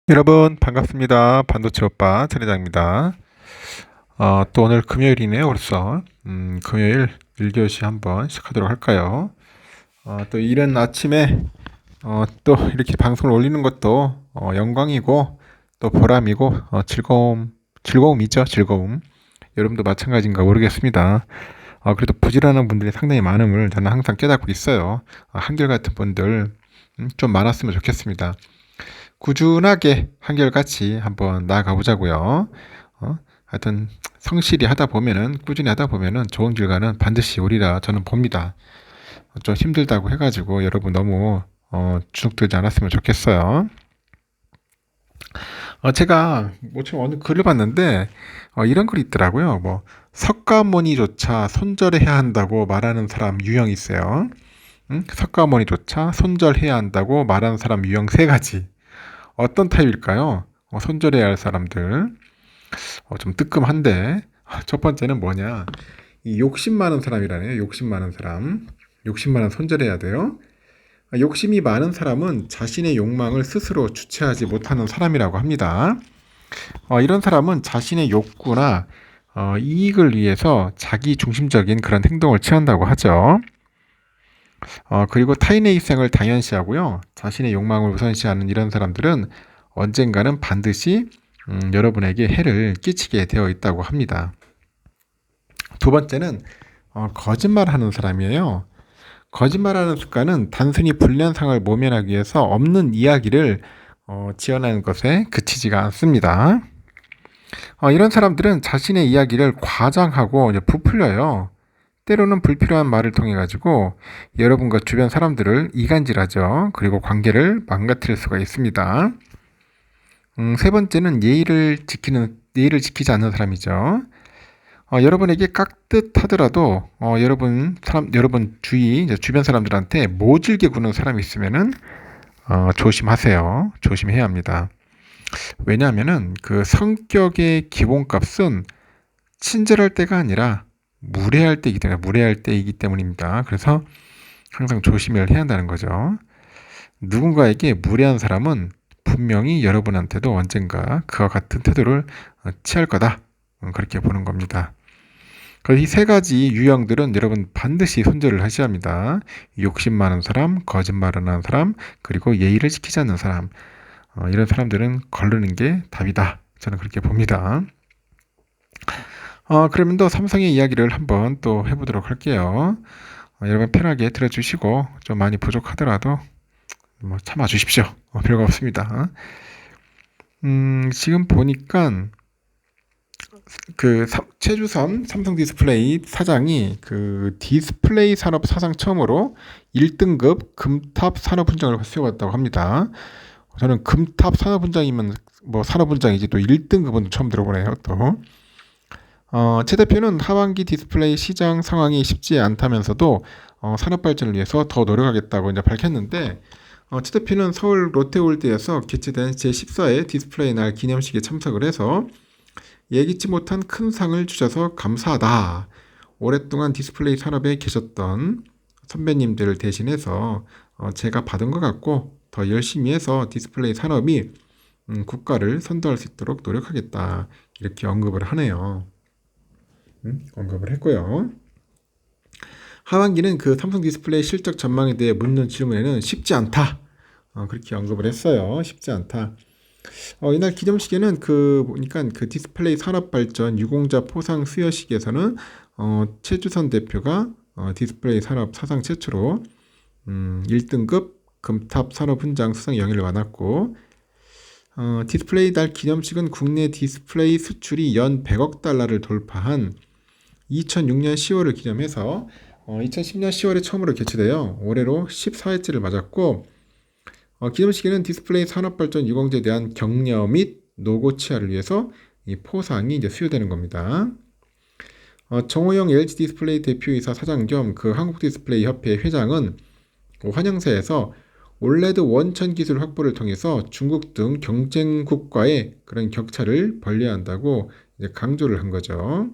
여러분 반갑습니다. 반도체 오빠 전 회장입니다. 또 오늘 금요일이네요. 벌써 금요일 1교시 한번 시작하도록 할까요? 또 이른 아침에 또 이렇게 방송을 올리는 것도 영광이고 또 보람이고 즐거움이죠. 즐거움. 여러분도 마찬가지인가 모르겠습니다. 그래도 부지런한 분들이 상당히 많음을 저는 항상 깨닫고 있어요. 한결같은 분들 좀 많았으면 좋겠습니다. 꾸준하게 한결같이 한번 나아가 보자고요. 하여튼 성실히 하다 보면은 꾸준히 하다 보면은 좋은 결과는 반드시 오리라 저는 봅니다. 좀 힘들다고 해가지고 여러분 너무 주눅들지 않았으면 좋겠어요. 제가 뭐좀 어느 글을 봤는데 이런 글이 있더라고요. 뭐 석가모니조차 손절해야 한다고 말하는 사람 유형이 있어요. 석가모니조차 손절해야 한다고 말하는 사람 유형 세 가지. 어떤 타입일까요? 손절해야 할 사람들. 좀 뜨끔한데. 첫 번째는 뭐냐? 이 욕심 많은 사람이라네요. 욕심 많은 사람. 욕심 많은 손절해야 돼요. 욕심이 많은 사람은 자신의 욕망을 스스로 주체하지 못하는 사람이라고 합니다. 이런 사람은 자신의 욕구나 이익을 위해서 자기 중심적인 그런 행동을 취한다고 하죠. 그리고 타인의 희생을 당연시하고요. 자신의 욕망을 우선시하는 이런 사람들은 언젠가는 반드시 여러분에게 해를 끼치게 되어 있다고 합니다. 두 번째는 거짓말하는 사람이에요. 거짓말하는 습관은 단순히 불련상을 모면하기 위해서 없는 이야기를 지어내는 것에 그치지가 않습니다. 이런 사람들은 자신의 이야기를 과장하고 부풀려요. 때로는 불필요한 말을 통해 가지고 여러분과 주변 사람들을 이간질하죠. 그리고 관계를 망가뜨릴 수가 있습니다. 세 번째는 예의를 지키지 않는 사람이죠. 여러분에게 깍듯하더라도 여러분 주변 사람들한테 모질게 구는 사람이 있으면은 조심하세요. 조심해야 합니다. 왜냐하면은 그 성격의 기본값은 친절할 때가 아니라 무례할 때이기 때문입니다. 그래서 항상 조심을 해야 한다는 거죠. 누군가에게 무례한 사람은 분명히 여러분한테도 언젠가 그와 같은 태도를 취할 거다. 그렇게 보는 겁니다. 그래서 이 세 가지 유형들은 여러분 반드시 손절을 하셔야 합니다. 욕심 많은 사람, 거짓말을 하는 사람, 그리고 예의를 지키지 않는 사람. 이런 사람들은 거르는 게 답이다. 저는 그렇게 봅니다. 그러면 또 삼성의 이야기를 한번 또 해보도록 할게요. 여러분 편하게 들어주시고 좀 많이 부족하더라도 뭐 참아주십시오. 별거 없습니다. 지금 보니까 그 최주선 삼성 디스플레이 사장이 그 디스플레이 산업 사상 처음으로 1등급 금탑 산업훈장을 수여받았다고 합니다. 저는 금탑 산업훈장이면 뭐 산업훈장이지 또 1등급은 처음 들어보네요. 또 최 대표는 하반기 디스플레이 시장 상황이 쉽지 않다면서도 산업 발전을 위해서 더 노력하겠다고 이제 밝혔는데 최 대표는 서울 롯데월드에서 개최된 제14회 디스플레이 날 기념식에 참석을 해서 예기치 못한 큰 상을 주셔서 감사하다. 오랫동안 디스플레이 산업에 계셨던 선배님들을 대신해서 제가 받은 것 같고 더 열심히 해서 디스플레이 산업이 국가를 선도할 수 있도록 노력하겠다. 이렇게 언급을 하네요. 언급을 했고요. 하반기는 그 삼성 디스플레이 실적 전망에 대해 묻는 질문에는 쉽지 않다. 그렇게 언급을 했어요. 쉽지 않다. 이날 기념식에는 보니까 그 디스플레이 산업 발전 유공자 포상 수여식에서는 최주선 대표가 디스플레이 산업 사상 최초로 1등급 금탑 산업 훈장 수상 영예를 받았고 디스플레이 날 기념식은 국내 디스플레이 수출이 연 100억 달러를 돌파한 2006년 10월을 기념해서 2010년 10월에 처음으로 개최되어 올해로 14회째를 맞았고 기념식에는 디스플레이 산업발전 유공제에 대한 격려 및 노고 치하를 위해서 이 포상이 이제 수여되는 겁니다. 정호영 LG 디스플레이 대표이사 사장 겸 그 한국 디스플레이 협회 회장은 환영사에서 올레드 원천 기술 확보를 통해서 중국 등 경쟁국과의 그런 격차를 벌려야 한다고 이제 강조를 한 거죠.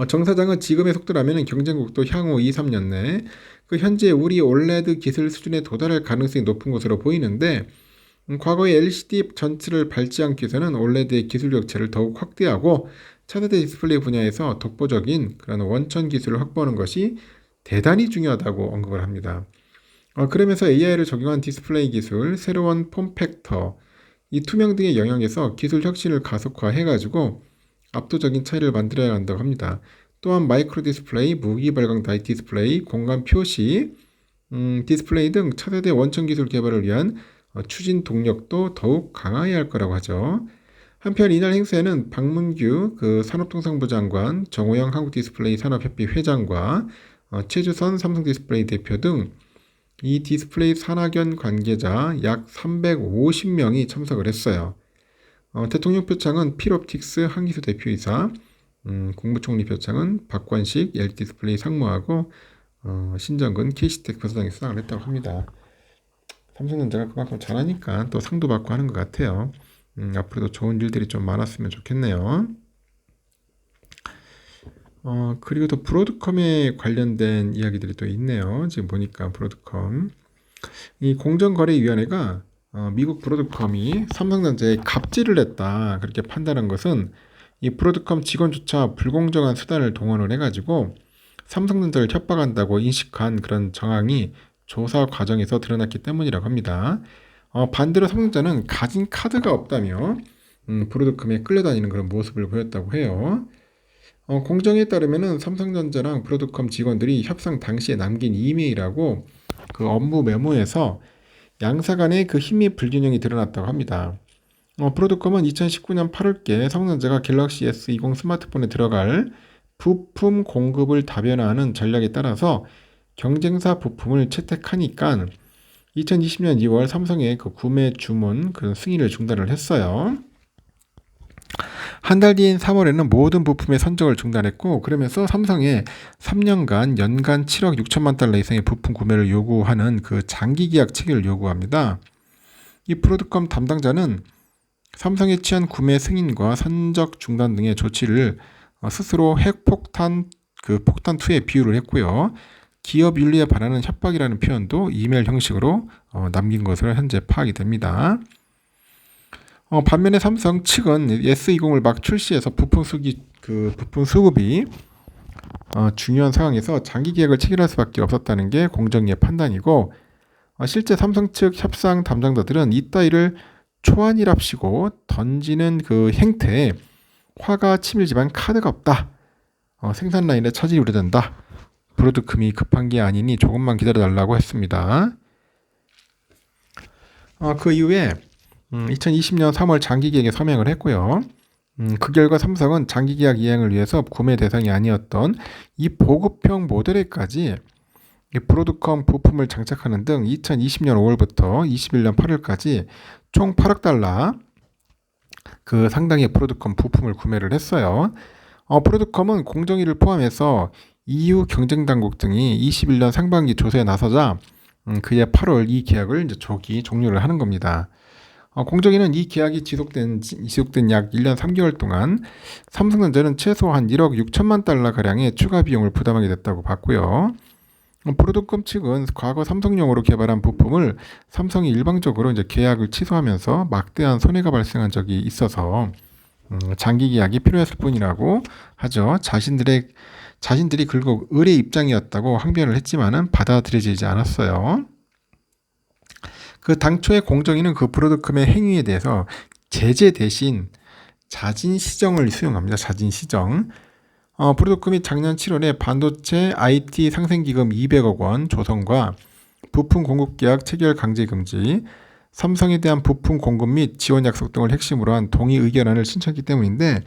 정 사장은 지금의 속도라면 경쟁국도 향후 2, 3년 내 그 현재 우리 올레드 기술 수준에 도달할 가능성이 높은 것으로 보이는데 과거의 LCD 전체를 밟지 않기 위해서는 OLED의 기술 격차를 더욱 확대하고 차세대 디스플레이 분야에서 독보적인 그런 원천 기술을 확보하는 것이 대단히 중요하다고 언급을 합니다. 그러면서 AI를 적용한 디스플레이 기술, 새로운 폼팩터, 이 투명 등의 영역에서 기술 혁신을 가속화해가지고 압도적인 차이를 만들어야 한다고 합니다. 또한 마이크로 디스플레이, 무기 발광 다이 디스플레이, 공간 표시, 디스플레이 등 차세대 원천 기술 개발을 위한 추진 동력도 더욱 강화해야 할 거라고 하죠. 한편 이날 행사에는 박문규 산업통상부 장관, 정호영 한국디스플레이 산업협회 회장과 최주선 삼성디스플레이 대표 등 이 디스플레이 산학연 관계자 약 350명이 참석을 했어요. 대통령 표창은 필옵틱스 한기수 대표이사, 국무총리 표창은 박관식 LD디스플레이 상무하고 신정근 KC텍 부사장이 수상을 했다고 합니다. 삼성전자가 그만큼 잘하니까 또 상도 받고 하는 것 같아요. 앞으로도 좋은 일들이 좀 많았으면 좋겠네요. 그리고 또 브로드컴에 관련된 이야기들이 또 있네요. 지금 보니까 브로드컴 이 공정거래위원회가 미국 브로드컴이 삼성전자에 갑질을 했다 그렇게 판단한 것은 이 브로드컴 직원조차 불공정한 수단을 동원을 해가지고 삼성전자를 협박한다고 인식한 그런 정황이 조사 과정에서 드러났기 때문이라고 합니다. 반대로 삼성전자는 가진 카드가 없다며 브로드컴에 끌려다니는 그런 모습을 보였다고 해요. 공정에 따르면은 삼성전자랑 브로드컴 직원들이 협상 당시에 남긴 이메일하고 그 업무 메모에서 양사 간의 그 힘의 불균형이 드러났다고 합니다. 브로드컴은 2019년 8월께 삼성전자가 갤럭시 S20 스마트폰에 들어갈 부품 공급을 다변화하는 전략에 따라서 경쟁사 부품을 채택하니까 2020년 2월 삼성의 그 구매 주문 그 승인을 중단을 했어요. 한 달 뒤인 3월에는 모든 부품의 선적을 중단했고 그러면서 삼성에 3년간 연간 7억 6천만 달러 이상의 부품 구매를 요구하는 그 장기 계약 체결을 요구합니다. 이 브로드컴 담당자는 삼성에 취한 구매 승인과 선적 중단 등의 조치를 스스로 핵폭탄 폭탄 투에 비유를 했고요. 기업 윤리에 반하는 협박이라는 표현도 이메일 형식으로 남긴 것으로 현재 파악이 됩니다. 반면에 삼성 측은 S20을 막 출시해서 부품 수급이 중요한 상황에서 장기 계약을 체결할 수밖에 없었다는 게 공정위의 판단이고 실제 삼성 측 협상 담당자들은 이따위를 초안이랍시고 던지는 그 행태에 화가 치밀지만 카드가 없다. 생산 라인에 차질이 우려된다. 브로드컴이 급한 게 아니니 조금만 기다려달라고 했습니다. 그 이후에 2020년 3월 장기계약에 서명을 했고요. 그 결과 삼성은 장기계약 이행을 위해서 구매 대상이 아니었던 이 보급형 모델에까지 브로드컴 부품을 장착하는 등 2020년 5월부터 21년 8월까지 총 8억 달러 그 상당의 브로드컴 부품을 구매를 했어요. 브로드컴은 공정위를 포함해서 EU 경쟁당국 등이 21년 상반기 조사에 나서자 그해 8월 이 계약을 이제 조기 종료를 하는 겁니다. 공정위는 이 계약이 지속된 약 1년 3개월 동안 삼성전자는 최소한 1억 6천만 달러 가량의 추가 비용을 부담하게 됐다고 봤고요. 브로드컴 측은 과거 삼성용으로 개발한 부품을 삼성이 일방적으로 이제 계약을 취소하면서 막대한 손해가 발생한 적이 있어서 장기 계약이 필요했을 뿐이라고 하죠. 자신들이 결국 을의 입장이었다고 항변을 했지만은 받아들여지지 않았어요. 그 당초에 공정위는 그 브로드컴의 행위에 대해서 제재 대신 자진 시정을 수용합니다. 자진 시정. 브로드컴이 작년 7월에 반도체 IT 상생기금 200억 원 조성과 부품 공급 계약 체결 강제 금지, 삼성에 대한 부품 공급 및 지원 약속 등을 핵심으로 한 동의 의견안을 신청했기 때문인데,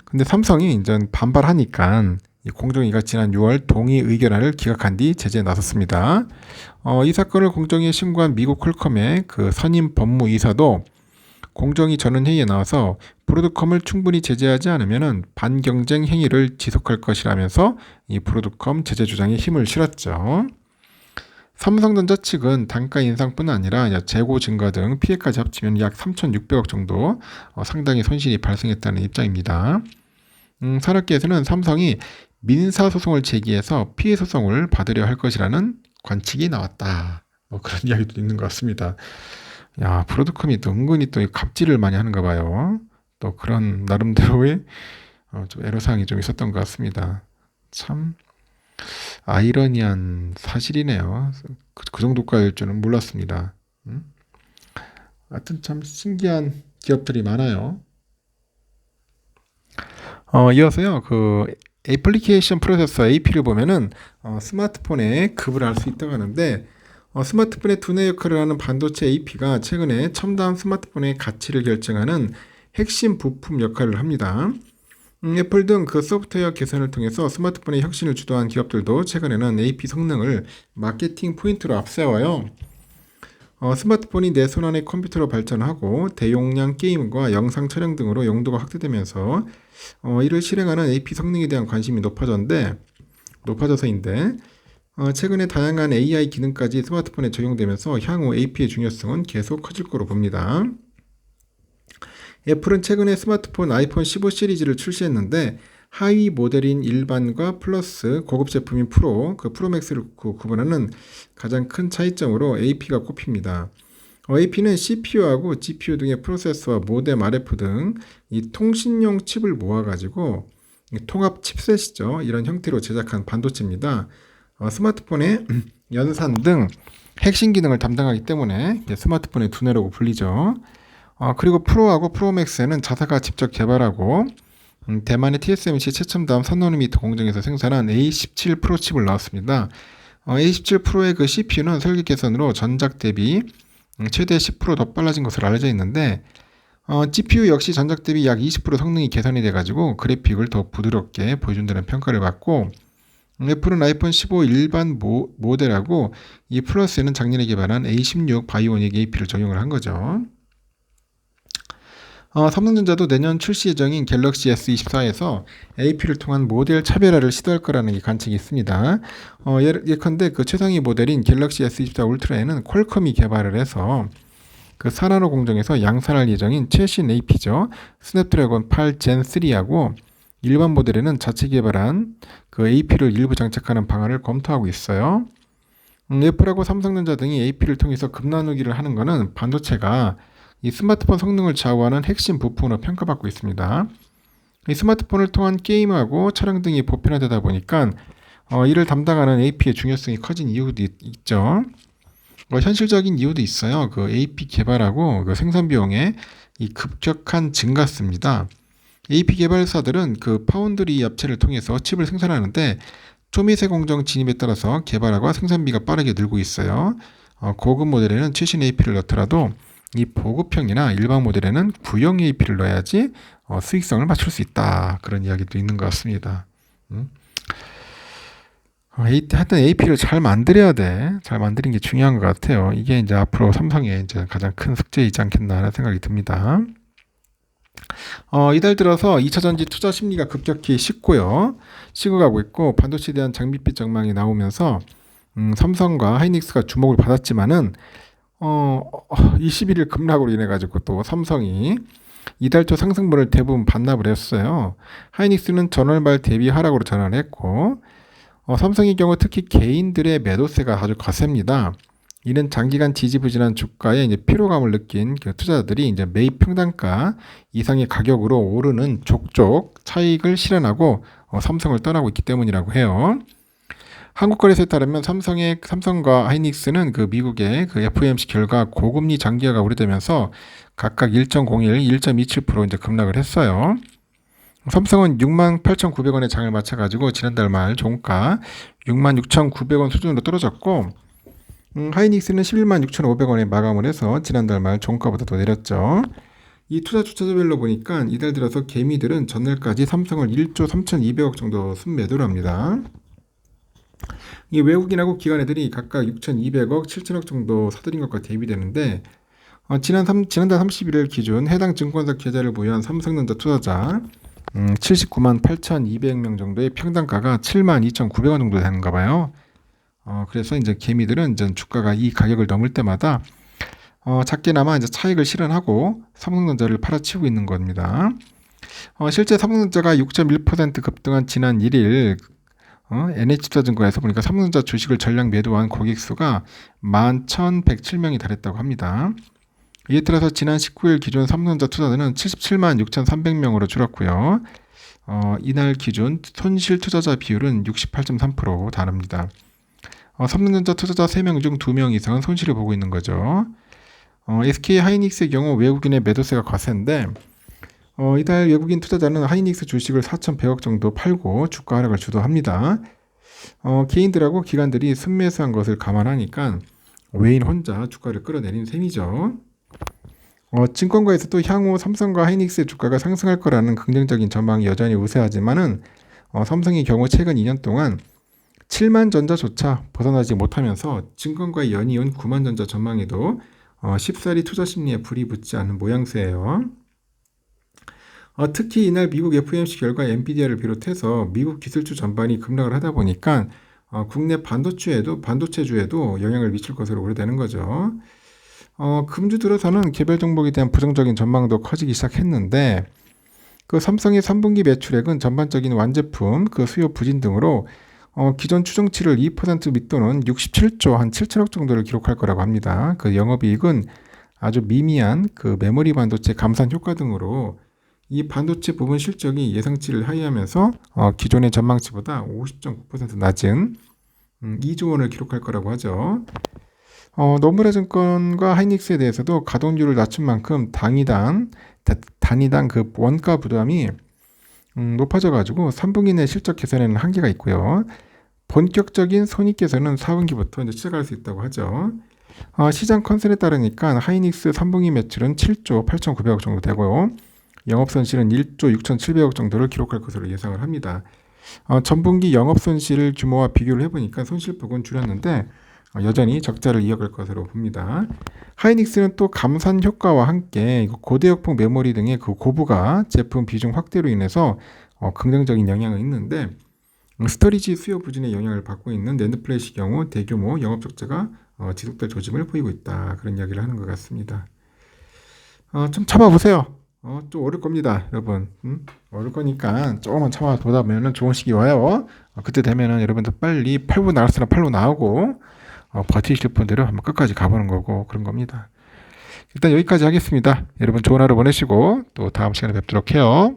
근데 삼성이 이제 반발하니까 공정위가 지난 6월 동의 의견안을 기각한 뒤 제재에 나섰습니다. 이 사건을 공정위에 신고한 미국 퀄컴의 그 선임 법무이사도 공정위 전원회의에 나와서 브로드컴을 충분히 제재하지 않으면 반경쟁 행위를 지속할 것이라면서 이 브로드컴 제재 주장에 힘을 실었죠. 삼성전자 측은 단가 인상뿐 아니라 재고 증가 등 피해까지 합치면 약 3,600억 정도 상당히 손실이 발생했다는 입장입니다. 산업계에서는 삼성이 민사소송을 제기해서 피해 소송을 받으려 할 것이라는 관측이 나왔다. 그런 이야기도 있는 것 같습니다. 야, 브로드컴이 또 은근히 또 갑질을 많이 하는가 봐요. 또 그런 나름대로의 좀 애로사항이 좀 있었던 것 같습니다. 참 아이러니한 사실이네요. 그 정도까지일 줄은 몰랐습니다. 음? 하여튼 참 신기한 기업들이 많아요. 이어서요, 그 애플리케이션 프로세서 AP를 보면은 스마트폰에 급을 할 수 있다고 하는데, 스마트폰의 두뇌 역할을 하는 반도체 AP가 최근에 첨단 스마트폰의 가치를 결정하는 핵심 부품 역할을 합니다. 애플 등 그 소프트웨어 개선을 통해서 스마트폰의 혁신을 주도한 기업들도 최근에는 AP 성능을 마케팅 포인트로 앞세워요. 스마트폰이 내 손안의 컴퓨터로 발전하고 대용량 게임과 영상 촬영 등으로 용도가 확대되면서 이를 실행하는 AP 성능에 대한 관심이 높아져서인데 최근에 다양한 AI 기능까지 스마트폰에 적용되면서 향후 AP의 중요성은 계속 커질 거로 봅니다. 애플은 최근에 스마트폰 아이폰 15 시리즈를 출시했는데 하위 모델인 일반과 플러스 고급 제품인 프로, 그 프로맥스를 구분하는 가장 큰 차이점으로 AP가 꼽힙니다. AP는 CPU하고 GPU 등의 프로세서와 모뎀, RF 등 이 통신용 칩을 모아가지고 통합 칩셋이죠. 이런 형태로 제작한 반도체입니다. 스마트폰의 연산 등 핵심 기능을 담당하기 때문에 스마트폰의 두뇌라고 불리죠. 그리고 프로하고 프로맥스는 자사가 직접 개발하고 대만의 TSMC 최첨단 3nm 공정에서 생산한 A17 프로 칩을 넣었습니다. A17 프로의 그 CPU는 설계 개선으로 전작 대비 최대 10%더 빨라진 것으로 알려져 있는데 GPU 역시 전작 대비 약 20% 성능이 개선이 돼가지고 그래픽을 더 부드럽게 보여준다는 평가를 받고 애플은 아이폰 15 일반 모델하고 이 플러스에는 작년에 개발한 A16 바이오닉 AP를 적용을 한 거죠. 삼성전자도 내년 출시 예정인 갤럭시 S24에서 AP를 통한 모델 차별화를 시도할 거라는 관측이 있습니다. 예컨대 그 최상위 모델인 갤럭시 S24 울트라에는 퀄컴이 개발을 해서 그 4나노 공정에서 양산할 예정인 최신 AP죠. 스냅드래곤 8 젠 3하고 일반 모델에는 자체 개발한 그 AP를 일부 장착하는 방안을 검토하고 있어요. 애플하고 삼성전자 등이 AP를 통해서 급 나누기를 하는 것은 반도체가 이 스마트폰 성능을 좌우하는 핵심 부품으로 평가받고 있습니다. 이 스마트폰을 통한 게임하고 촬영 등이 보편화되다 보니까 이를 담당하는 AP의 중요성이 커진 이유도 있죠. 현실적인 이유도 있어요. 그 AP 개발하고 그 생산 비용의 이 급격한 증가세입니다. AP 개발사들은 그 파운드리 업체를 통해서 칩을 생산하는데 초미세 공정 진입에 따라서 개발하고 생산비가 빠르게 늘고 있어요. 고급 모델에는 최신 AP를 넣더라도 이 보급형이나 일반 모델에는 구형 AP를 넣어야지 수익성을 맞출 수 있다. 그런 이야기도 있는 것 같습니다. 하여튼 AP를 잘 만들어야 돼. 잘 만드는 게 중요한 것 같아요. 이게 이제 앞으로 삼성의 이제 가장 큰 숙제이지 않겠나 하는 생각이 듭니다. 이달 들어서 2차전지 투자 심리가 급격히 식어가고 있고 반도체에 대한 장밋빛 전망이 나오면서 삼성과 하이닉스가 주목을 받았지만은 21일 급락으로 인해 가지고 또 삼성이 이달 초 상승분을 대부분 반납을 했어요. 하이닉스는 전월 말 대비 하락으로 전환했고 삼성의 경우 특히 개인들의 매도세가 아주 거셉니다. 이는 장기간 지지부진한 주가에 이제 피로감을 느낀 그 투자자들이 이제 매입 평단가 이상의 가격으로 오르는 족족 차익을 실현하고 삼성을 떠나고 있기 때문이라고 해요. 한국거래소에 따르면 삼성과 하이닉스는 그 미국의 그 FOMC 결과 고금리 장기화가 우려되면서 각각 1.01, 1.27% 이제 급락을 했어요. 삼성은 68,900원에 장을 마쳐가지고 지난달 말 종가 66,900원 수준으로 떨어졌고 하이닉스는 116,500원에 마감을 해서 지난달 말 종가보다 더 내렸죠. 이 투자 주체별로 보니까 이달 들어서 개미들은 전날까지 삼성을 1조 3,200억 정도 순매도를 합니다. 이 외국인하고 기관애들이 각각 6,200억, 7,000억 정도 사들인 것과 대비되는데 지난달 31일 기준 해당 증권사 계좌를 보유한 삼성전자 투자자 79만 8,200명 정도의 평단가가 72,900원 정도 되는가 봐요. 그래서 이제 개미들은 이제 주가가 이 가격을 넘을 때마다 작게나마 이제 차익을 실현하고 삼성전자를 팔아치우고 있는 겁니다. 실제 삼성전자가 6.1% 급등한 지난 1일 NH투자증권에서 보니까 삼성전자 주식을 전량 매도한 고객 수가 11,107명이 달했다고 합니다. 이에 따라서 지난 19일 기준 삼성전자 투자자는 77만 6,300명으로 줄었고요. 이날 기준 손실 투자자 비율은 68.3%로 다릅니다. 삼성전자 투자자 3명 중 2명 이상은 손실을 보고 있는 거죠. SK 하이닉스의 경우 외국인의 매도세가 거센데 이달 외국인 투자자는 하이닉스 주식을 4,100억 정도 팔고 주가 하락을 주도합니다. 개인들하고 기관들이 순매수한 것을 감안하니까 외인 혼자 주가를 끌어내린 셈이죠. 증권가에서도 향후 삼성과 하이닉스의 주가가 상승할 거라는 긍정적인 전망이 여전히 우세하지만은 삼성의 경우 최근 2년 동안 7만 전자조차 벗어나지 못하면서 증권가의 연이은 9만 전자 전망에도 쉽사리 투자 심리에 불이 붙지 않는 모양새예요. 특히 이날 미국 FOMC 결과 엔비디아를 비롯해서 미국 기술주 전반이 급락을 하다 보니까 국내 반도체주에도 영향을 미칠 것으로 우려되는 거죠. 금주 들어서는 개별 종목에 대한 부정적인 전망도 커지기 시작했는데 그 삼성의 3분기 매출액은 전반적인 완제품, 그 수요 부진 등으로 기존 추정치를 2% 밑도는 67조 한 7천억 정도를 기록할 거라고 합니다. 그 영업이익은 아주 미미한 그 메모리 반도체 감산 효과 등으로 이 반도체 부분 실적이 예상치를 하회하면서 기존의 전망치보다 50.9% 낮은 2조 원을 기록할 거라고 하죠. 노무라 증권과 하이닉스에 대해서도 가동률을 낮춘 만큼 단위당 그 원가 부담이 높아져가지고 3분기 내 실적 개선에는 한계가 있고요. 본격적인 손익 개선은 4분기부터 이제 시작할 수 있다고 하죠. 시장 컨센에 따르니까 하이닉스 3분기 매출은 7조 8,900억 정도 되고요. 영업손실은 1조 6,700억 정도를 기록할 것으로 예상을 합니다. 전분기 영업손실 규모와 비교를 해보니까 손실폭은 줄였는데 여전히 적자를 이어갈 것으로 봅니다. 하이닉스는 또 감산 효과와 함께 고대역폭 메모리 등의 그 고부가 제품 비중 확대로 인해서 긍정적인 영향이 있는데 스토리지 수요 부진의 영향을 받고 있는 낸드플래시 경우 대규모 영업 적자가 지속될 조짐을 보이고 있다. 그런 이야기를 하는 것 같습니다. 좀 참아보세요. 좀 어려울 겁니다, 여러분. 어려울 거니까 조금만 참아보다 보면 좋은 시기 와요. 그때 되면은 여러분들 빨리 8부 나갈 사람 8로 나오고 버티실 분들은 한번 끝까지 가보는 거고 그런 겁니다. 일단 여기까지 하겠습니다. 여러분 좋은 하루 보내시고 또 다음 시간에 뵙도록 해요.